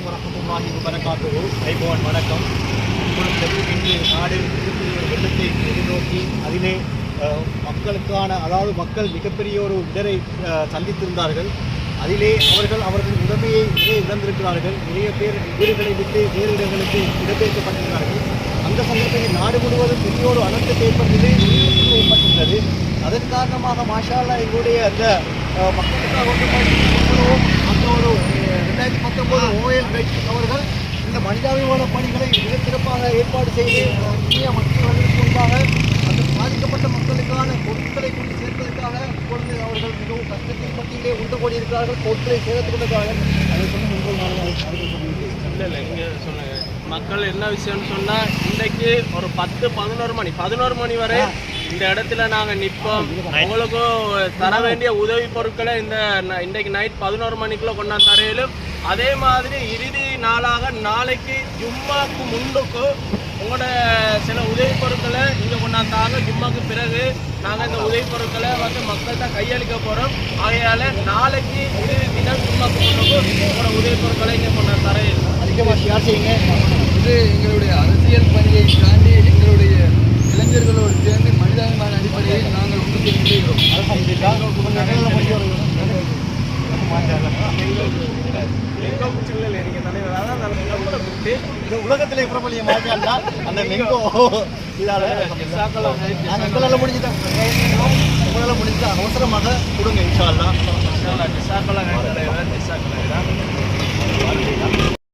அலைக்கும் வரஹ்மத்துல்லாஹி வபரகாத்துஹு. ஐபோன் வணக்கம். உங்களுக்கு இன்று நாடு மிகப்பெரிய ஒரு வெள்ளத்தை எதிர்நோக்கி அதிலே மக்களுக்கான மக்கள் மிகப்பெரிய ஒரு இடரை சந்தித்திருந்தார்கள். அதிலே அவர்கள் உடமையை இழந்திருக்கிறார்கள். நிறைய பேர் வீடுகளை விட்டு வேறு இடங்களுக்கு இடம்பெயர்க்கப்பட்டிருக்கிறார்கள். அந்த சந்தர்ப்பத்தில் நாடு முழுவதும் பெரிய ஒரு அனர்த்தத்தை ஏற்பட்டுள்ளது. அதன் காரணமாக மாஷா அல்லாஹ் எங்களுடைய அந்த மக்களுக்காக அந்த ஒரு 2019 ஓஎல் அவர்கள் இந்த மனிதாபிமான பணிகளை மிக சிறப்பாக ஏற்பாடு செய்து மக்கள் முன்பாக அந்த பாதிக்கப்பட்ட மக்களுக்கான பொருட்களை கொண்டு சேர்ப்பதற்காக இப்பொழுது அவர்கள் மிகவும் கஷ்டத்தின் மத்தியிலே உண்டு கொண்டிருக்கிறார்கள். பொருட்களை சேர்த்துக் கொண்டிருக்கிறார்கள். அதை சொன்ன இல்லை இங்கே சொன்னாங்க மக்கள் என்ன விஷயம்னு சொன்னால், இன்றைக்கு ஒரு 11 மணி வரை இந்த இடத்துல நாங்கள் நிற்போம். உங்களுக்கும் தர வேண்டிய உதவி பொருட்களை இன்றைக்கு நைட் 11 மணிக்குள்ளே கொண்டாந்து தரையிலும், அதே மாதிரி இறுதி நாளாக நாளைக்கு ஜும்மாக்கு முன்னுக்கு உங்களோட சில உதவி பொருட்களை இங்கே கொண்டாந்தாங்க. ஜும்மாக்கு பிறகு நாங்கள் இந்த உதவி பொருட்களை மக்கள்கிட்ட கையளிக்க போகிறோம். ஆகையால் நாளைக்கு இறுதி தினம் ஜும்மாக்கு முன்னுக்கு உங்களோட உதவி பொருட்களை இங்கே கொண்டாந்து தரையில் அதிகமாக ஷேர் செய்யுங்க. இது எங்களுடைய அரசியல் பணியை தாண்டி எங்களுடைய இளைஞர்களோடு சேர்ந்து மனிதாபிமான அடிப்படையில் நாங்கள் ஒன்று செய்கிறோம். உலகத்திலே பிரபலியமாக அந்த மெங்கோ இதால் எங்களால் முடிஞ்சுதான் உங்களால் முடிஞ்சா அவசரமாக கொடுங்க. இன்ஷா அல்லாஹ்.